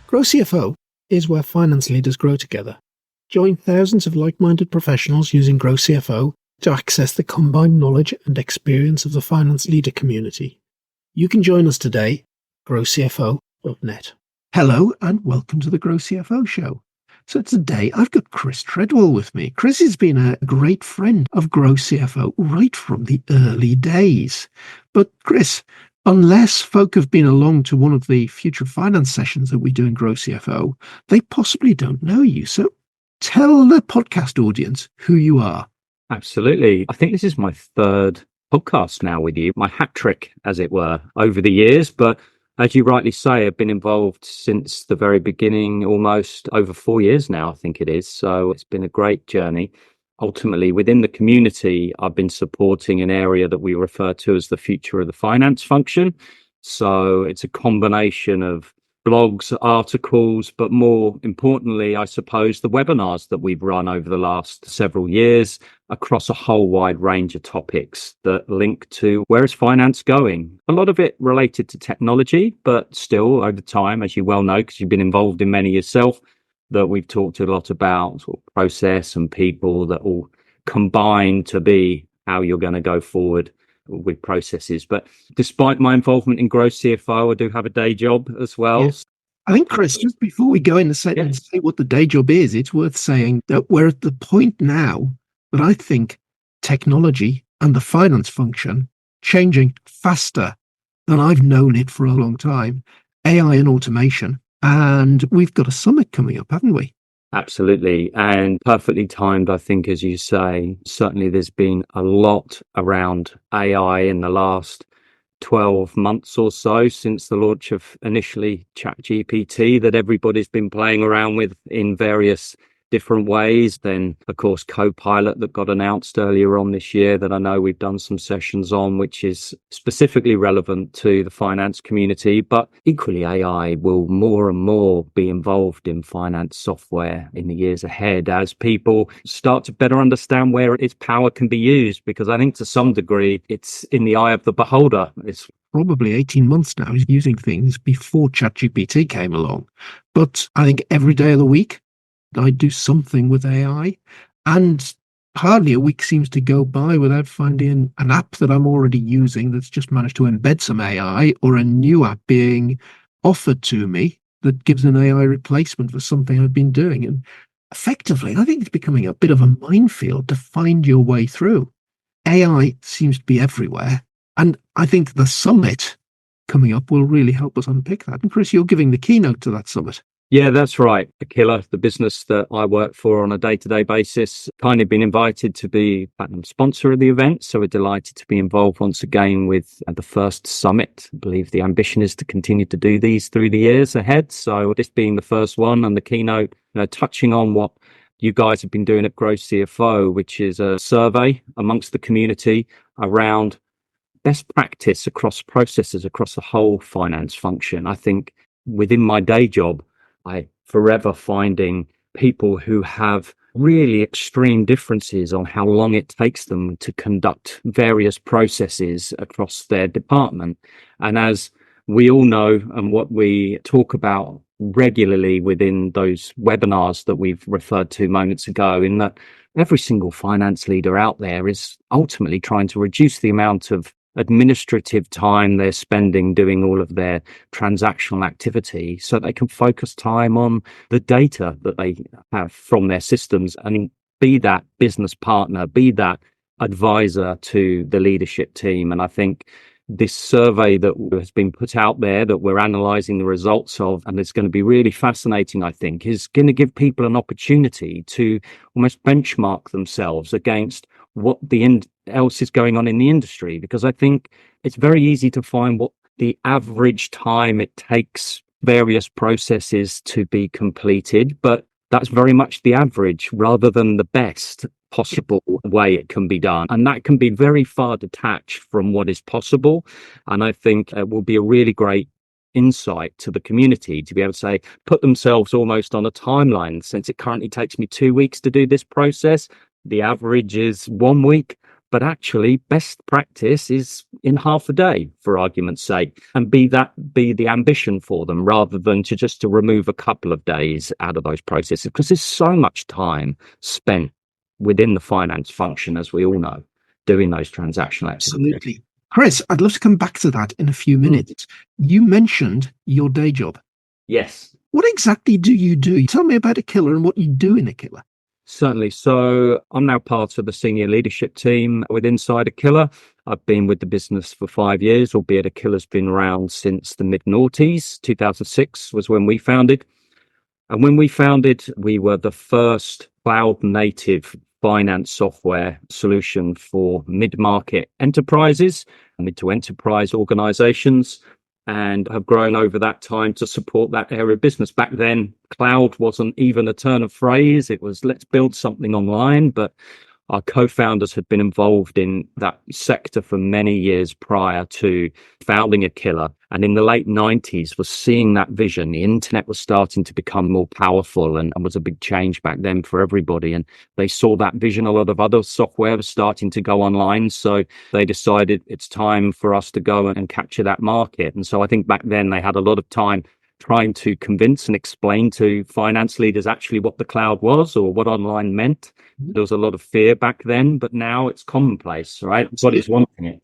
GrowCFO is where finance leaders grow together. Join thousands of like-minded professionals using GrowCFO to access the combined knowledge and experience of the finance leader community. You can join us today, growcfo.net. Hello and welcome to the GrowCFO Show. So today I've got Chris Tredwell with me. Chris has been a great friend of GrowCFO right from the early days. But Chris, unless folk have been along to one of the future finance sessions that we do in GrowCFO, they possibly don't know you. So tell the podcast audience who you are. Absolutely. I think this is my third podcast now with you, my hat trick, as it were, over the years. But as you rightly say, I've been involved since the very beginning, almost over 4 years now, I think it is. So it's been a great journey. Ultimately, within the community, I've been supporting an area that we refer to as the future of the finance function. So it's a combination of blogs, articles, but more importantly, I suppose, the webinars that we've run over the last several years across a whole wide range of topics that link to where is finance going. A lot of it related to technology, but still over time, as you well know, because you've been involved in many yourself, that we've talked a lot about sort of process and people that all combine to be how you're going to go forward with processes. But despite my involvement in GrowCFO, I do have a day job as well. Yes. I think, Chris, just before we go in and say what the day job is, it's worth saying that we're at the point now that I think technology and the finance function changing faster than I've known it for a long time. AI and automation. And we've got a summit coming up, haven't we? Absolutely. And perfectly timed, I think, as you say. Certainly there's been a lot around AI in the last 12 months or so since the launch of initially ChatGPT that everybody's been playing around with in various different ways. Then, of course, Copilot that got announced earlier on this year that I know we've done some sessions on, which is specifically relevant to the finance community. But equally, AI will more and more be involved in finance software in the years ahead as people start to better understand where its power can be used, because I think to some degree it's in the eye of the beholder. It's probably 18 months now is using things before ChatGPT came along. But I think every day of the week, I do something with AI, and hardly a week seems to go by without finding an app that I'm already using that's just managed to embed some AI, or a new app being offered to me that gives an AI replacement for something I've been doing. And effectively, I think it's becoming a bit of a minefield to find your way through. AI seems to be everywhere, and I think the summit coming up will really help us unpick that. And Chris, you're giving the keynote to that summit. Yeah, that's right. Aqilla, the business that I work for on a day-to-day basis, kind of been invited to be platinum sponsor of the event. So we're delighted to be involved once again with the first summit. I believe the ambition is to continue to do these through the years ahead. So this being the first one, and the keynote, touching on what you guys have been doing at GrowCFO, which is a survey amongst the community around best practice across processes across the whole finance function. I think within my day job, I forever finding people who have really extreme differences on how long it takes them to conduct various processes across their department. And as we all know, and what we talk about regularly within those webinars that we've referred to moments ago, in that every single finance leader out there is ultimately trying to reduce the amount of administrative time they're spending doing all of their transactional activity so they can focus time on the data that they have from their systems and be that business partner, be that advisor to the leadership team. And I think this survey that has been put out there that we're analysing the results of, and it's going to be really fascinating, I think, is going to give people an opportunity to almost benchmark themselves against what else is going on in the industry, because I think it's very easy to find what the average time it takes various processes to be completed, but that's very much the average rather than the best possible way it can be done. And that can be very far detached from what is possible. And I think it will be a really great insight to the community to be able to say, put themselves almost on a timeline. Since it currently takes me 2 weeks to do this process, the average is 1 week. But actually, best practice is in half a day, for argument's sake, and be the ambition for them, rather than to remove a couple of days out of those processes, because there's so much time spent within the finance function, as we all know, doing those transactional activities. Absolutely. Chris, I'd love to come back to that in a few minutes. You mentioned your day job. Yes. What exactly do you do? Tell me about Aqilla and what you do in Aqilla. Certainly. So I'm now part of the senior leadership team within Aqilla. I've been with the business for 5 years, albeit Aqilla's been around since the mid-noughties. 2006 was when we founded. And when we founded, we were the first cloud-native finance software solution for mid-market enterprises, mid-to-enterprise organizations, and have grown over that time to support that area of business. Back then, cloud wasn't even a turn of phrase. It was, let's build something online. But our co-founders had been involved in that sector for many years prior to founding Aqilla. And in the late 90s was seeing that vision. The internet was starting to become more powerful and was a big change back then for everybody. And they saw that vision. A lot of other software was starting to go online. So they decided it's time for us to go and capture that market. And so I think back then they had a lot of time trying to convince and explain to finance leaders actually what the cloud was or what online meant. There was a lot of fear back then, but now it's commonplace, right? Everybody's wanting it.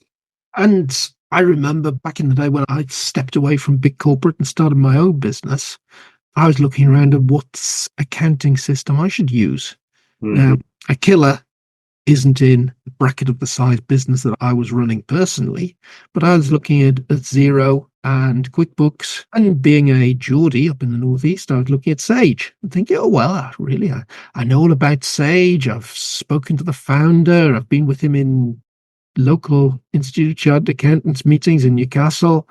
And I remember back in the day when I stepped away from big corporate and started my own business, I was looking around at what accounting system I should use. Now, Aqilla isn't in the bracket of the size business that I was running personally, but I was looking at Xero and QuickBooks, and being a Geordie up in the Northeast, I was looking at Sage and thinking, oh, well, I know all about Sage. I've spoken to the founder. I've been with him in local Institute of Chartered Accountants meetings in Newcastle.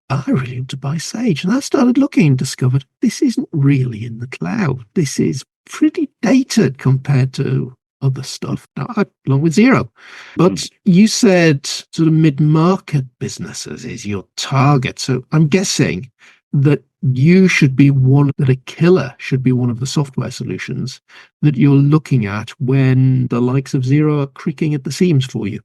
I really want to buy Sage. And I started looking and discovered this isn't really in the cloud. This is pretty dated compared to other stuff. Now, I belong with Xero. But you said sort of mid-market businesses is your target. So I'm guessing that you should be that Aqilla should be one of the software solutions that you're looking at when the likes of Xero are creaking at the seams for you.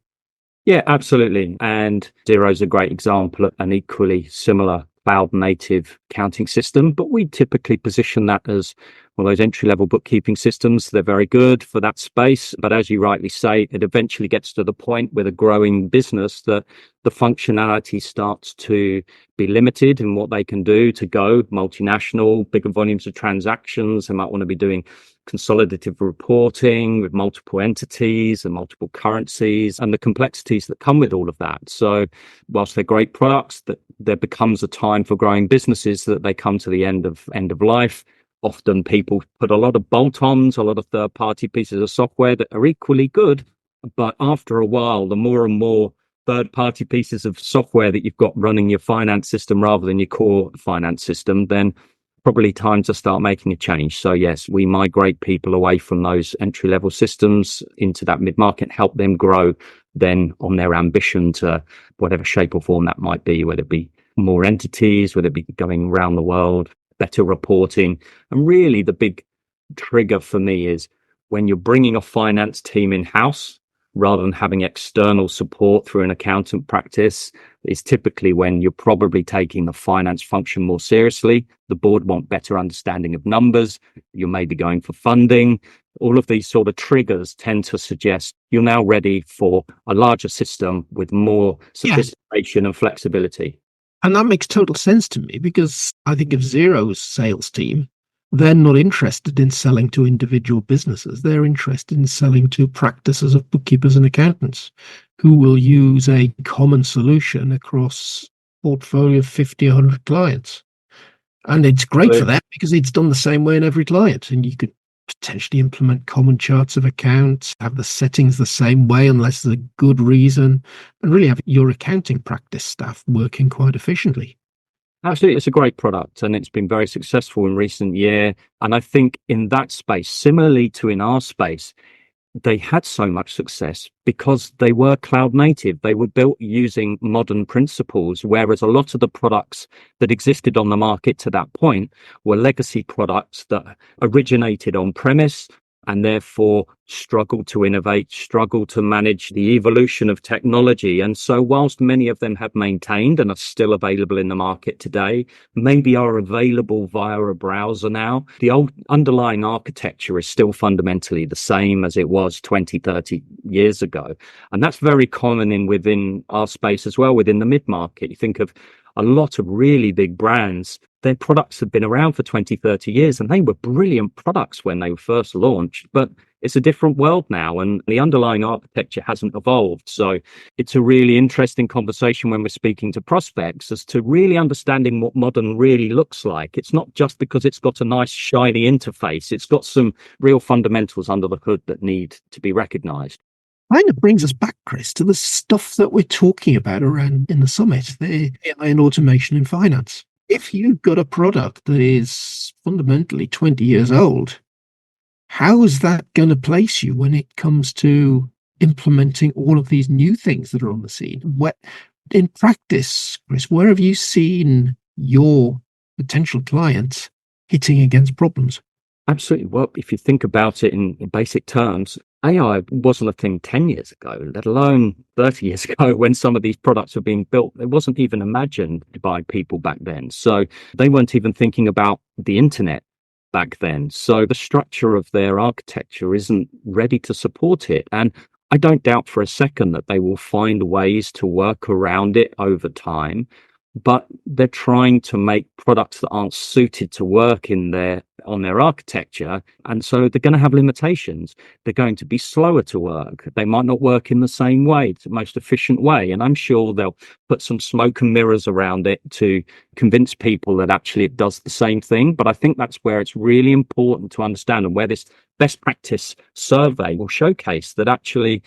Yeah, absolutely. And Xero is a great example of an equally similar cloud native accounting system, but we typically position that as one of those entry-level bookkeeping systems. They're very good for that space, but as you rightly say, it eventually gets to the point with a growing business that the functionality starts to be limited in what they can do to go multinational, bigger volumes of transactions. They might want to be doing consolidative reporting with multiple entities and multiple currencies and the complexities that come with all of that. So whilst they're great products, that there becomes a time for growing businesses that they come to the end of life. Often people put a lot of bolt-ons, a lot of third-party pieces of software that are equally good, but after a while, the more and more third-party pieces of software that you've got running your finance system rather than your core finance system, then probably time to start making a change. So yes, we migrate people away from those entry-level systems into that mid-market, help them grow then on their ambition to whatever shape or form that might be, whether it be more entities, whether it be going around the world, better reporting. And really the big trigger for me is when you're bringing a finance team in-house rather than having external support through an accountant practice, is typically when you're probably taking the finance function more seriously. The board want better understanding of numbers. You're maybe going for funding. All of these sort of triggers tend to suggest you're now ready for a larger system with more sophistication and flexibility. And that makes total sense to me, because I think of Xero's sales team, they're not interested in selling to individual businesses. They're interested in selling to practices of bookkeepers and accountants who will use a common solution across a portfolio of 50, 100 clients. And it's great for them because it's done the same way in every client. And you could potentially implement common charts of accounts, have the settings the same way unless there's a good reason, and really have your accounting practice staff working quite efficiently. Absolutely. It's a great product and it's been very successful in recent year. And I think in that space, similarly to in our space, they had so much success because they were cloud native. They were built using modern principles, whereas a lot of the products that existed on the market to that point were legacy products that originated on premise, and therefore struggle to innovate, struggle to manage the evolution of technology. And so whilst many of them have maintained and are still available in the market today, maybe are available via a browser now, the old underlying architecture is still fundamentally the same as it was 20, 30 years ago. And that's very common within our space as well, within the mid-market. You think of a lot of really big brands, their products have been around for 20, 30 years, and they were brilliant products when they were first launched. But it's a different world now, and the underlying architecture hasn't evolved. So it's a really interesting conversation when we're speaking to prospects as to really understanding what modern really looks like. It's not just because it's got a nice, shiny interface. It's got some real fundamentals under the hood that need to be recognized. Kind of brings us back, Chris, to the stuff that we're talking about around in the summit, the AI and automation in finance. If you've got a product that is fundamentally 20 years old, how is that going to place you when it comes to implementing all of these new things that are on the scene? In practice, Chris, where have you seen your potential clients hitting against problems? Absolutely. Well, if you think about it in basic terms, AI wasn't a thing 10 years ago, let alone 30 years ago when some of these products were being built. It wasn't even imagined by people back then. So they weren't even thinking about the internet back then. So the structure of their architecture isn't ready to support it. And I don't doubt for a second that they will find ways to work around it over time. But they're trying to make products that aren't suited to work on their architecture. And so they're going to have limitations. They're going to be slower to work. They might not work in the same way, the most efficient way. And I'm sure they'll put some smoke and mirrors around it to convince people that actually it does the same thing. But I think that's where it's really important to understand, and where this best practice survey will showcase that actually,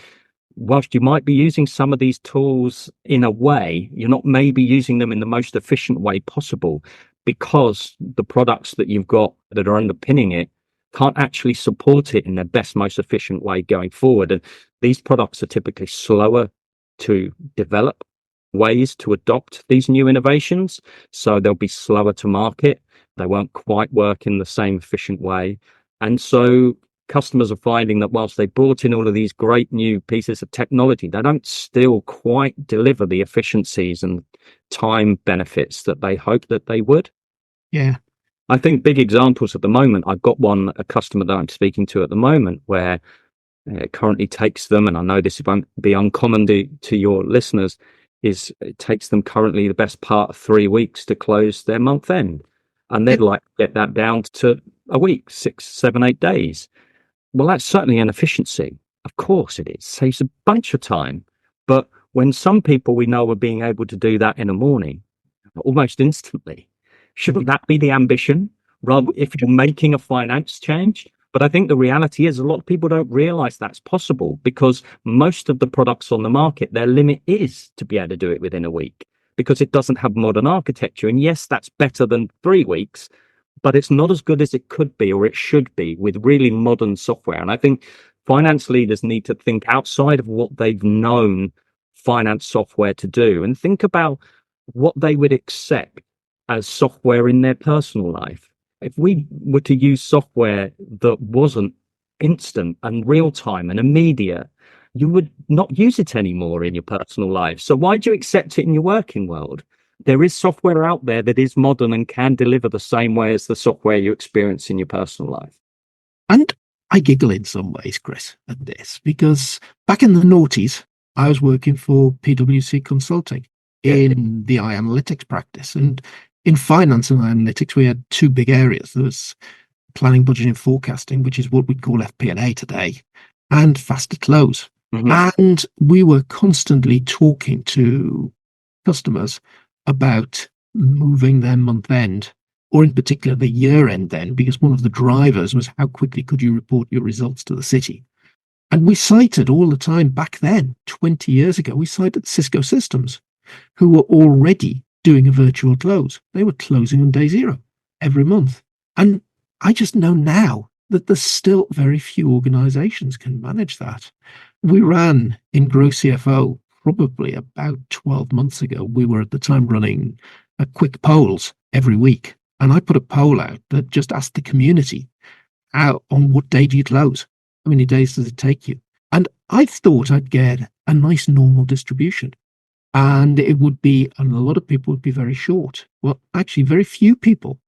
whilst you might be using some of these tools in a way, you're not maybe using them in the most efficient way possible, because the products that you've got that are underpinning it can't actually support it in their best, most efficient way going forward. And these products are typically slower to develop ways to adopt these new innovations. So they'll be slower to market. They won't quite work in the same efficient way. And so customers are finding that whilst they brought in all of these great new pieces of technology, they don't still quite deliver the efficiencies and time benefits that they hoped that they would. Yeah. I think big examples at the moment, I've got a customer that I'm speaking to at the moment where it currently takes them, and I know this won't be uncommon to your listeners, it takes them currently the best part of 3 weeks to close their month end. And they'd like to get that down to a week, 6, 7, 8 days. Well, that's certainly an efficiency. Of course it is. Saves a bunch of time. But when some people we know are being able to do that in a morning, almost instantly, shouldn't that be the ambition? Rather, if you're making a finance change? But I think the reality is a lot of people don't realize that's possible, because most of the products on the market, their limit is to be able to do it within a week, because it doesn't have modern architecture. And yes, that's better than 3 weeks, but it's not as good as it could be or it should be with really modern software. And I think finance leaders need to think outside of what they've known finance software to do, and think about what they would accept as software in their personal life. If we were to use software that wasn't instant and real time and immediate, you would not use it anymore in your personal life. So why do you accept it in your working world? There is software out there that is modern and can deliver the same way as the software you experience in your personal life. And I giggle in some ways, Chris, at this, because back in the noughties, I was working for PwC Consulting in the analytics practice. And in finance and analytics, we had two big areas. There was planning, budgeting, forecasting, which is what we'd call FP&A today, and faster close. Mm-hmm. And we were constantly talking to customers about moving their month end, or in particular the year end then, because one of the drivers was how quickly could you report your results to the city. And we cited all the time back then, 20 years ago, we cited Cisco Systems, who were already doing a virtual close. They were closing on day zero every month. And I just know now that there's still very few organizations can manage that. We ran in GrowCFO probably about 12 months ago. We were at the time running quick polls every week. And I put a poll out that just asked the community, how, on what day do you close? How many days does it take you? And I thought I'd get a nice normal distribution. And it would be, and a lot of people would be very short. Well, actually, very few people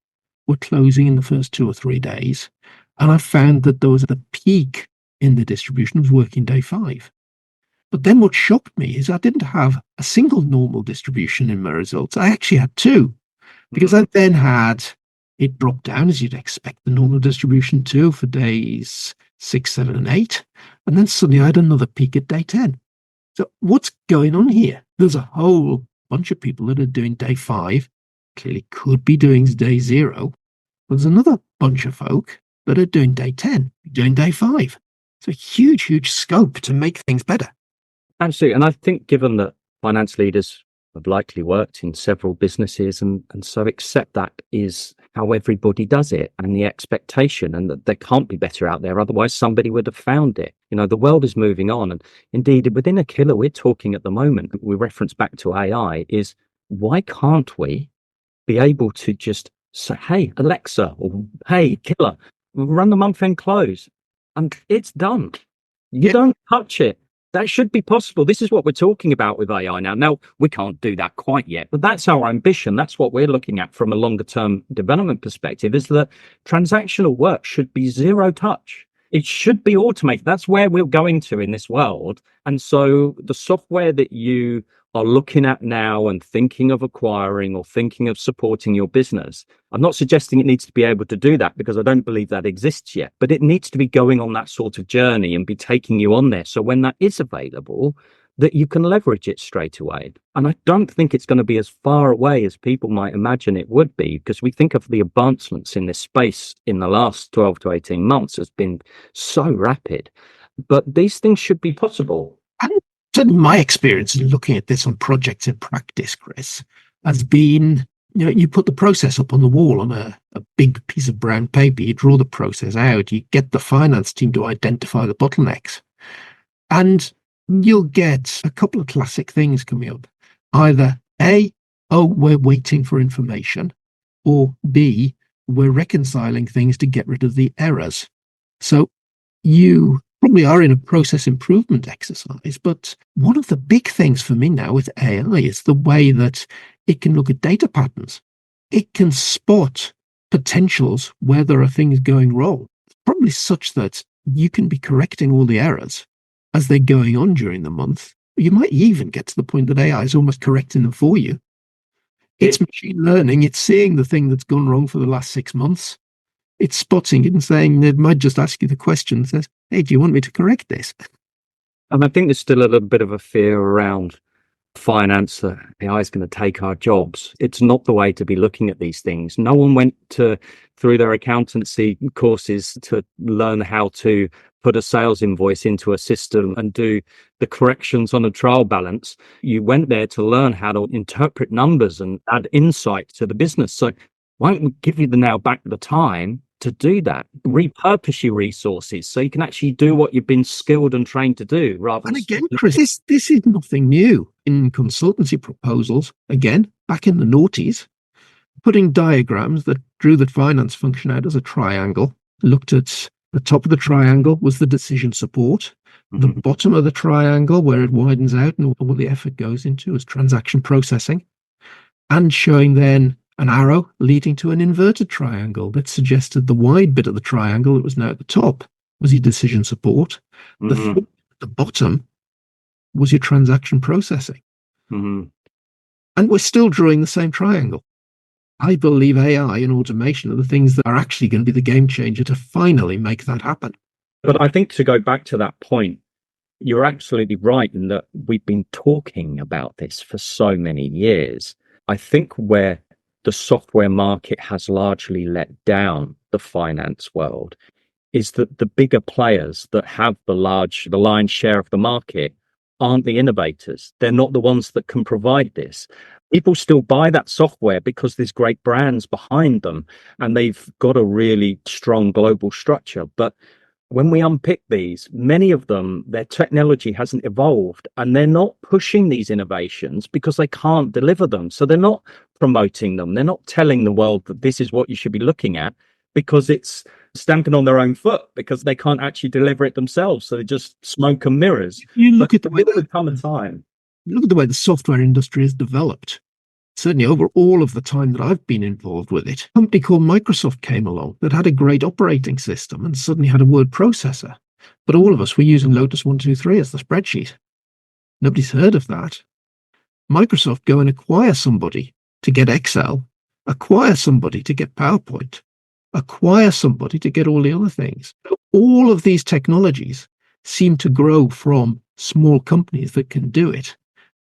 were closing in the first 2 or 3 days. And I found that there was the peak in the distribution was working day 5. But then what shocked me is I didn't have a single normal distribution in my results. I actually had 2, because I then had it drop down, as you'd expect, the normal distribution too, for days 6, 7, and 8. And then suddenly I had another peak at day 10. So what's going on here? There's a whole bunch of people that are doing day 5, clearly could be doing day 0. But there's another bunch of folk that are doing day 10, doing day 5. It's a huge, huge scope to make things better. Absolutely. And I think given that finance leaders have likely worked in several businesses and so accept that is how everybody does it and the expectation, and that there can't be better out there. Otherwise, somebody would have found it. You know, the world is moving on. And indeed, within Aqilla, we're talking at the moment, we reference back to AI, is why can't we be able to just say, hey, Alexa, or hey, Aqilla, run the month-end close, and it's done. You don't touch it. That should be possible. This is what we're talking about with AI now. Now, we can't do that quite yet, but that's our ambition. That's what we're looking at from a longer term development perspective, is that transactional work should be 0 touch. It should be automated. That's where we're going to in this world. And so the software that you are looking at now and thinking of acquiring or thinking of supporting your business, I'm not suggesting it needs to be able to do that, because I don't believe that exists yet, but it needs to be going on that sort of journey and be taking you on there. So when that is available, that you can leverage it straight away. And I don't think it's going to be as far away as people might imagine it would be, because we think of the advancements in this space in the last 12 to 18 months has been so rapid, but these things should be possible. And my experience in looking at this on projects in practice, Chris, has been, you know, you put the process up on the wall on a big piece of brown paper, you draw the process out, you get the finance team to identify the bottlenecks, and you'll get a couple of classic things coming up. Either A, oh, we're waiting for information, or B, we're reconciling things to get rid of the errors. So you probably are in a process improvement exercise, but one of the big things for me now with AI is the way that it can look at data patterns. It can spot potentials where there are things going wrong, probably such that you can be correcting all the errors as they're going on during the month. You might even get to the point that AI is almost correcting them for you. It's machine learning. It's seeing the thing that's gone wrong for the last 6 months. It's spotting it and saying, it might just ask you the question that says, hey, do you want me to correct this? And I think there's still a little bit of a fear around finance that AI is going to take our jobs. It's not the way to be looking at these things. No one went through their accountancy courses to learn how to put a sales invoice into a system and do the corrections on a trial balance. You went there to learn how to interpret numbers and add insight to the business. So why don't we give you back the time to do that? Repurpose your resources so you can actually do what you've been skilled and trained to do. And again, Chris, this is nothing new. In consultancy proposals, again, back in the noughties, putting diagrams that drew the finance function out as a triangle, looked at the top of the triangle was the decision support. The bottom of the triangle, where it widens out and all the effort goes into, is transaction processing, and showing then an arrow leading to an inverted triangle that suggested the wide bit of the triangle that was now at the top was your decision support. The bottom was your transaction processing. And we're still drawing the same triangle. I believe AI and automation are the things that are actually going to be the game changer to finally make that happen. But I think to go back to that point, you're absolutely right in that we've been talking about this for so many years. I think where the software market has largely let down the finance world is that the bigger players that have the lion's share of the market aren't the innovators. They're not the ones that can provide this. People still buy that software because there's great brands behind them and they've got a really strong global structure. But when we unpick these, many of them, their technology hasn't evolved and they're not pushing these innovations because they can't deliver them. So they're not promoting them. They're not telling the world that this is what you should be looking at. because it's stamping on their own foot because they can't actually deliver it themselves. So they just smoke and mirrors. You look at the way there will come a time. Look at the way the software industry has developed. Certainly over all of the time that I've been involved with it, a company called Microsoft came along that had a great operating system and suddenly had a word processor. But all of us were using Lotus 123 as the spreadsheet. Nobody's heard of that. Microsoft go and acquire somebody to get Excel, acquire somebody to get PowerPoint, acquire somebody to get all the other things. All of these technologies seem to grow from small companies that can do it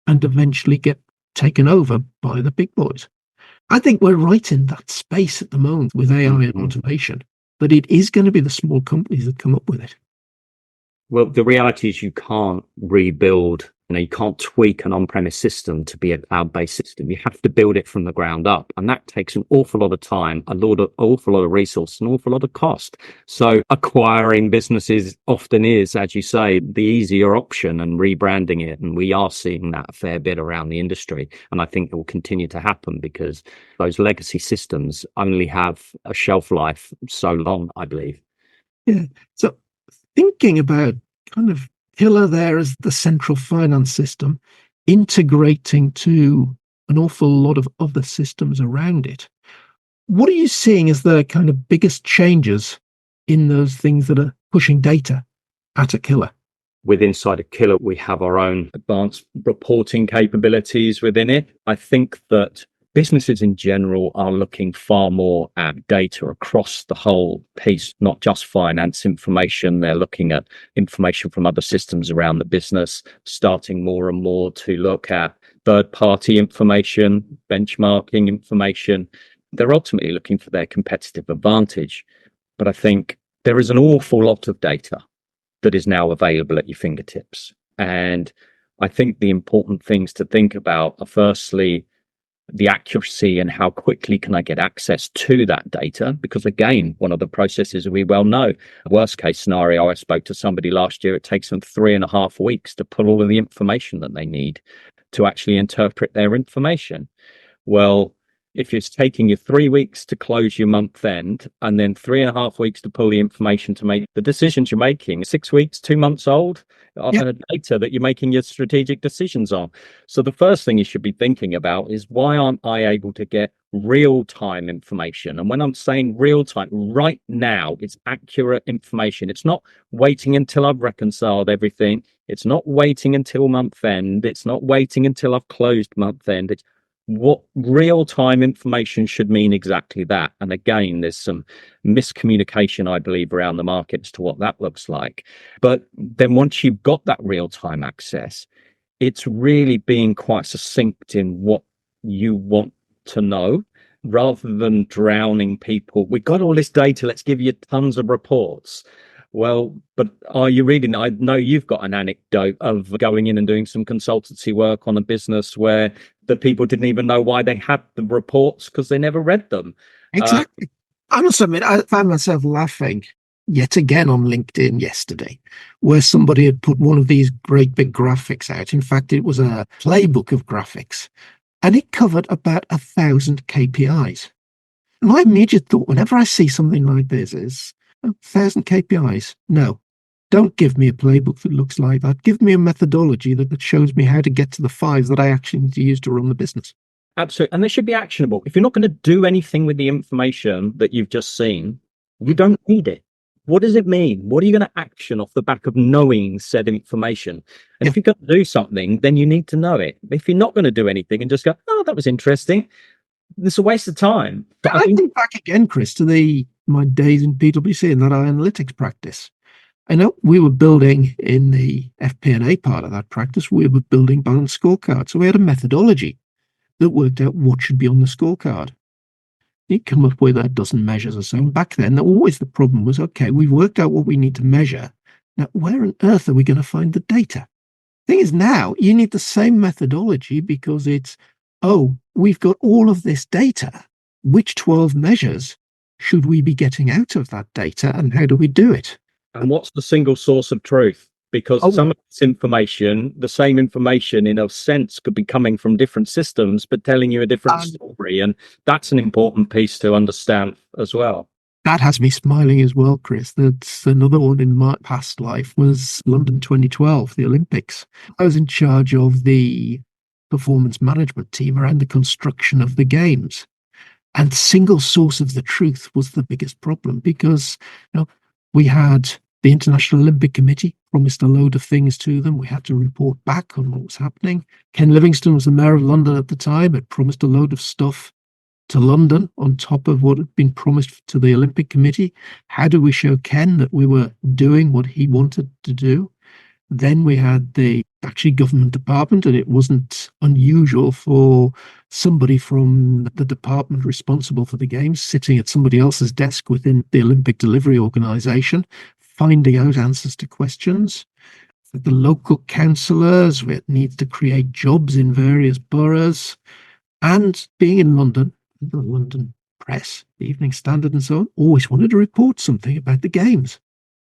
and eventually get taken over by the big boys. I think we're right in that space at the moment with AI and automation, that it is going to be the small companies that come up with it. Well, the reality is you can't rebuild, you can't tweak an on-premise system to be a cloud-based system. You have to build it from the ground up. And that takes an awful lot of time, awful lot of resource, an awful lot of cost. So acquiring businesses often is, as you say, the easier option and rebranding it. And we are seeing that a fair bit around the industry. And I think it will continue to happen because those legacy systems only have a shelf life so long, I believe. Yeah. So thinking about kind of Aqilla there as the central finance system, integrating to an awful lot of other systems around it. What are you seeing as the kind of biggest changes in those things that are pushing data at Aqilla? Inside Aqilla, we have our own advanced reporting capabilities within it. I think that businesses in general are looking far more at data across the whole piece, not just finance information. They're looking at information from other systems around the business, starting more and more to look at third-party information, benchmarking information. They're ultimately looking for their competitive advantage. But I think there is an awful lot of data that is now available at your fingertips. And I think the important things to think about are firstly, the accuracy and how quickly can I get access to that data? Because again, one of the processes we well know, worst case scenario, I spoke to somebody last year, it takes them 3.5 weeks to pull all of the information that they need to actually interpret their information. Well, if it's taking you 3 weeks to close your month end and then 3.5 weeks to pull the information to make the decisions you're making, 6 weeks, 2 months old, data that you're making your strategic decisions on. So the first thing you should be thinking about is, why aren't I able to get real-time information? And when I'm saying real-time, right now, it's accurate information. It's not waiting until I've reconciled everything. It's not waiting until month end. It's not waiting until I've closed month end. It's what real-time information should mean exactly that. And again, there's some miscommunication, I believe, around the market as to what that looks like. But then once you've got that real-time access, it's really being quite succinct in what you want to know, rather than drowning people. We've got all this data, let's give you tons of reports. Well, but are you reading? I know you've got an anecdote of going in and doing some consultancy work on a business where the people didn't even know why they had the reports because they never read them. Exactly. I must admit, I found myself laughing yet again on LinkedIn yesterday, where somebody had put one of these great big graphics out. In fact, it was a playbook of graphics, and it covered about 1,000 KPIs. My immediate thought, whenever I see something like this, is 1,000 KPIs. No, don't give me a playbook that looks like that. Give me a methodology that shows me how to get to the 5 that I actually need to use to run the business. Absolutely. And they should be actionable. If you're not going to do anything with the information that you've just seen, you don't need it. What does it mean? What are you going to action off the back of knowing said information? And if you're going to do something, then you need to know it. If you're not going to do anything and just go, oh, that was interesting, it's a waste of time. But I think back again, Chris, to my days in PwC and that analytics practice. I know we were building in the FP&A part of that practice, we were building balanced scorecards. So we had a methodology that worked out what should be on the scorecard. You come up with a dozen measures or so. And back then, always the problem was, okay, we've worked out what we need to measure. Now, where on earth are we going to find the data? Thing is, now you need the same methodology because it's, oh, we've got all of this data. Which 12 measures should we be getting out of that data, and how do we do it? And what's the single source of truth? Because some of this information, the same information in a sense, could be coming from different systems, but telling you a different story. And that's an important piece to understand as well. That has me smiling as well, Chris. That's another one in my past life was London 2012, the Olympics. I was in charge of the performance management team around the construction of the games. And single source of the truth was the biggest problem because we had the International Olympic Committee promised a load of things to them. We had to report back on what was happening. Ken Livingstone was the mayor of London at the time. Had promised a load of stuff to London on top of what had been promised to the Olympic Committee. How do we show Ken that we were doing what he wanted to do? Then we had the actually government department, and it wasn't unusual for somebody from the department responsible for the games sitting at somebody else's desk within the Olympic delivery organization, finding out answers to questions. For the local councillors, we need to create jobs in various boroughs. And being in London, the London Press, the Evening Standard and so on, always wanted to report something about the games.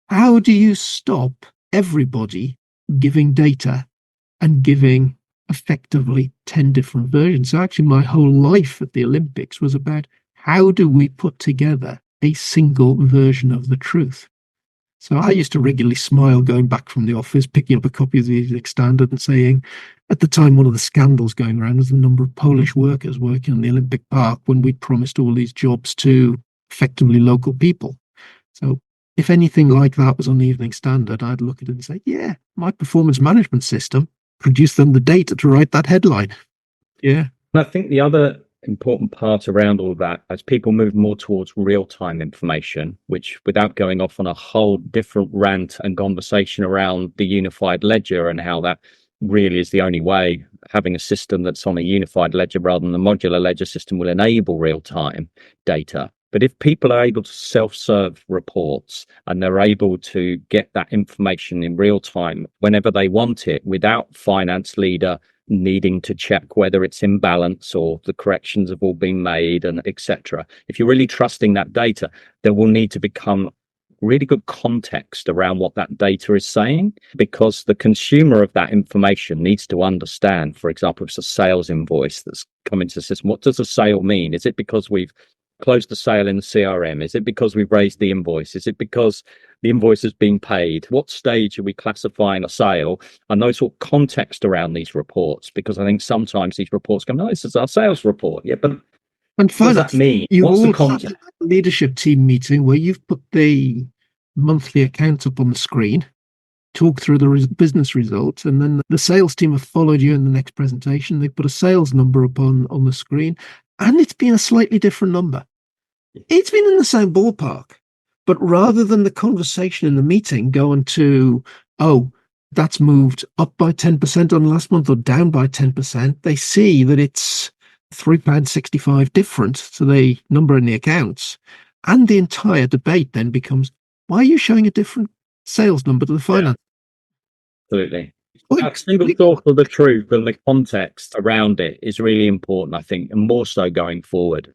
How do you stop everybody giving data and giving effectively 10 different versions? So actually my whole life at the Olympics was about how do we put together a single version of the truth? So I used to regularly smile going back from the office, picking up a copy of the Evening Standard and saying, at the time, one of the scandals going around was the number of Polish workers working on the Olympic Park when we promised all these jobs to effectively local people. So if anything like that was on the Evening Standard, I'd look at it and say, yeah, my performance management system produced them the data to write that headline. Yeah. And I think the other important part around all of that, as people move more towards real-time information, which without going off on a whole different rant and conversation around the unified ledger and how that really is the only way, having a system that's on a unified ledger rather than the modular ledger system will enable real-time data. But if people are able to self-serve reports and they're able to get that information in real time whenever they want it without finance leader needing to check whether it's in balance or the corrections have all been made and etc. If you're really trusting that data, there will need to become really good context around what that data is saying, because the consumer of that information needs to understand, for example, if it's a sales invoice that's come into the system, what does a sale mean? Is it because we've closed the sale in the CRM? Is it because we've raised the invoice? Is it because the invoice has been paid? What stage are we classifying a sale? And those sort of context around these reports, because I think sometimes these reports come, no, this is our sales report. Yeah, but and what does that mean? You What's all the context? had a leadership team meeting where you've put the monthly accounts up on the screen, talk through the business results, and then the sales team have followed you in the next presentation. They put a sales number up on the screen, and it's been a slightly different number. It's been in the same ballpark, but rather than the conversation in the meeting going to, oh, that's moved up by 10% on last month or down by 10%, they see that it's £3.65 different to the number in the accounts. And the entire debate then becomes, why are you showing a different sales number to the finance? Yeah, absolutely. That single source of the truth and the context around it is really important, I think, and more so going forward.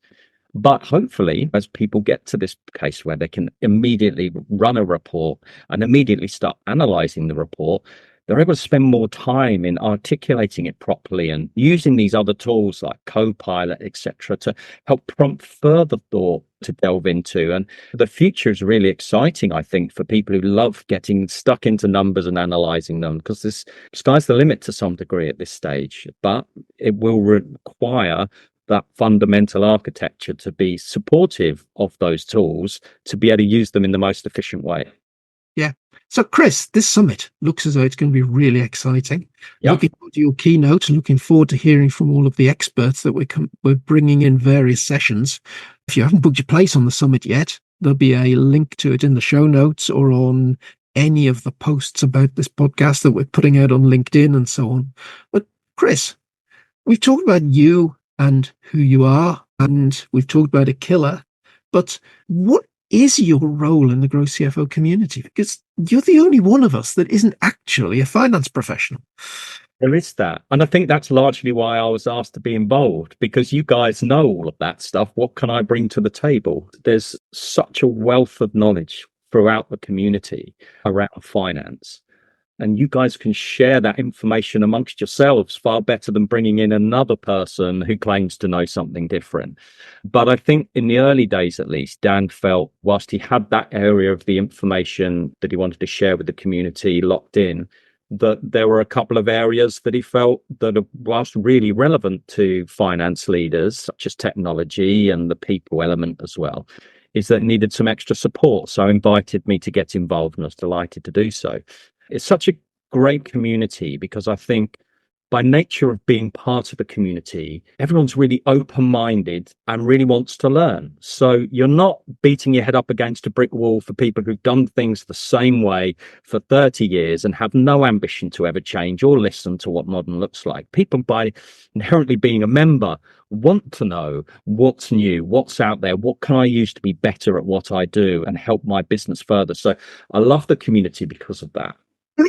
But hopefully, as people get to this case where they can immediately run a report and immediately start analyzing the report, they're able to spend more time in articulating it properly and using these other tools like Copilot, etc., to help prompt further thought to delve into. And the future is really exciting, I think, for people who love getting stuck into numbers and analyzing them, because this sky's the limit to some degree at this stage. But it will require that fundamental architecture to be supportive of those tools to be able to use them in the most efficient way. Yeah. So, Chris, this summit looks as though it's going to be really exciting. Yep. Looking forward to your keynote, looking forward to hearing from all of the experts that we're bringing in various sessions. If you haven't booked your place on the summit yet, there'll be a link to it in the show notes or on any of the posts about this podcast that we're putting out on LinkedIn and so on. But, Chris, we've talked about you and who you are, and we've talked about Aqilla, but what is your role in the GrowCFO community? Because you're the only one of us that isn't actually a finance professional. There is that. And I think that's largely why I was asked to be involved, because you guys know all of that stuff. What can I bring to the table? There's such a wealth of knowledge throughout the community around finance. And you guys can share that information amongst yourselves far better than bringing in another person who claims to know something different. But I think in the early days, at least, Dan felt whilst he had that area of the information that he wanted to share with the community locked in, that there were a couple of areas that he felt that whilst really relevant to finance leaders, such as technology and the people element as well, is that needed some extra support. So invited me to get involved, and I was delighted to do so. It's such a great community because I think by nature of being part of a community, everyone's really open-minded and really wants to learn. So you're not beating your head up against a brick wall for people who've done things the same way for 30 years and have no ambition to ever change or listen to what modern looks like. People, by inherently being a member, want to know what's new, what's out there, what can I use to be better at what I do and help my business further. So I love the community because of that.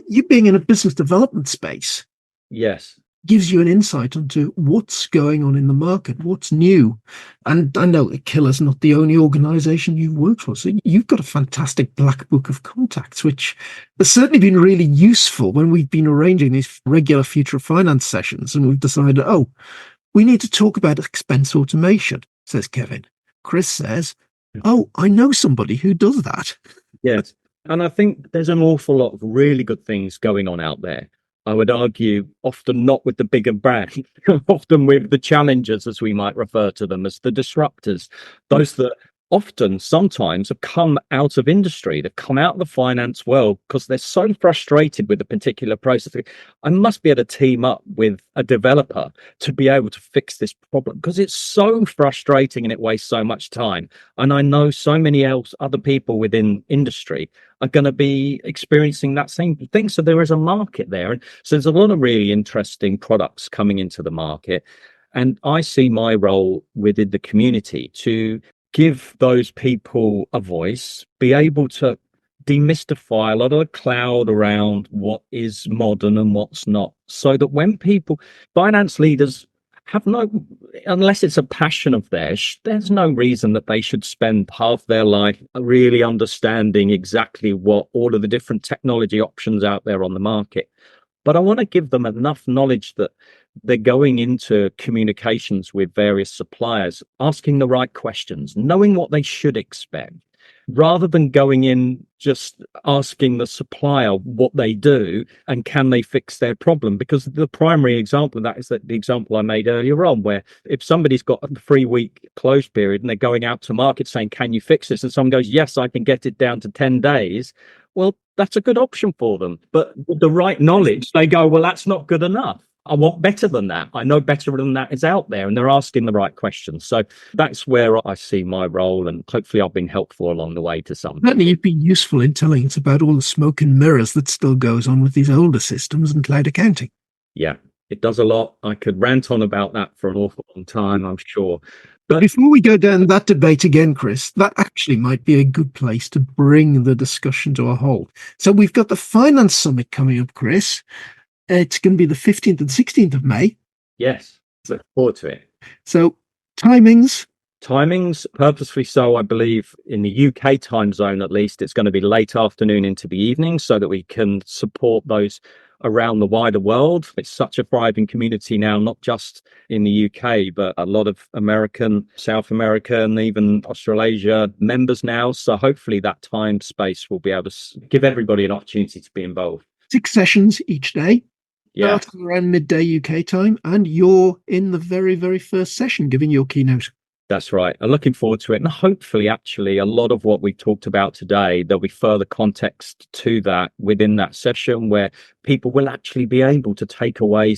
You being in a business development space, yes, gives you an insight into what's going on in the market, what's new. And I know Aqilla's not the only organization you've worked for. So you've got a fantastic black book of contacts, which has certainly been really useful when we've been arranging these regular future finance sessions. And we've decided, we need to talk about expense automation, says Kevin. Chris says, I know somebody who does that. Yes. And I think there's an awful lot of really good things going on out there. I would argue often not with the bigger brands, often with the challengers, as we might refer to them, as the disruptors, those that often sometimes have come out of industry, they've come out of the finance world because they're so frustrated with a particular process. I must be able to team up with a developer to be able to fix this problem because it's so frustrating and it wastes so much time. And I know so many other people within industry are going to be experiencing that same thing. So there is a market there. And so there's a lot of really interesting products coming into the market. And I see my role within the community to give those people a voice, be able to demystify a lot of the cloud around what is modern and what's not, so that when finance leaders unless it's a passion of theirs, there's no reason that they should spend half their life really understanding exactly what all of the different technology options out there on the market. But I want to give them enough knowledge that they're going into communications with various suppliers, asking the right questions, knowing what they should expect, rather than going in just asking the supplier what they do and can they fix their problem. Because the primary example of that is that the example I made earlier on, where if somebody's got a 3-week close period and they're going out to market saying, can you fix this? And someone goes, yes, I can get it down to 10 days. Well, that's a good option for them. But with the right knowledge, they go, well, that's not good enough. I want better than that. I know better than that is out there, and they're asking the right questions. So that's where I see my role, and hopefully I've been helpful along the way to some. Certainly you've been useful in telling us about all the smoke and mirrors that still goes on with these older systems and cloud accounting. Yeah, it does a lot. I could rant on about that for an awful long time, I'm sure. But before we go down that debate again, Chris, that actually might be a good place to bring the discussion to a halt. So we've got the Finance Summit coming up, Chris. It's going to be the 15th and 16th of May. Yes, look forward to it. So timings? Timings, purposefully so, I believe, in the UK time zone at least, it's going to be late afternoon into the evening so that we can support those around the wider world. It's such a thriving community now, not just in the UK, but a lot of American, South American, even Australasia members now. So hopefully that time space will be able to give everybody an opportunity to be involved. 6 sessions each day. Yeah. Starting around midday UK time, and you're in the very, very first session giving your keynote. That's right. I'm looking forward to it. And hopefully, actually, a lot of what we talked about today, there'll be further context to that within that session where people will actually be able to take away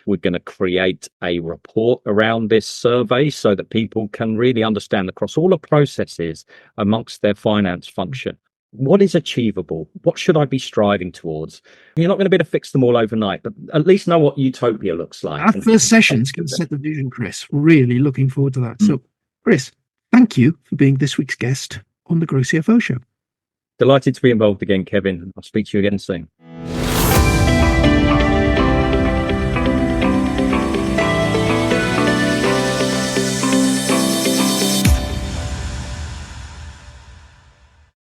we're going to create a report around this survey so that people can really understand across all the processes amongst their finance function. What is achievable? What should I be striving towards? You're not going to be able to fix them all overnight, but at least know what utopia looks like. Our first session's going to set the vision, Chris. Really looking forward to that. So, Chris, thank you for being this week's guest on the GrowCFO Show. Delighted to be involved again, Kevin. I'll speak to you again soon.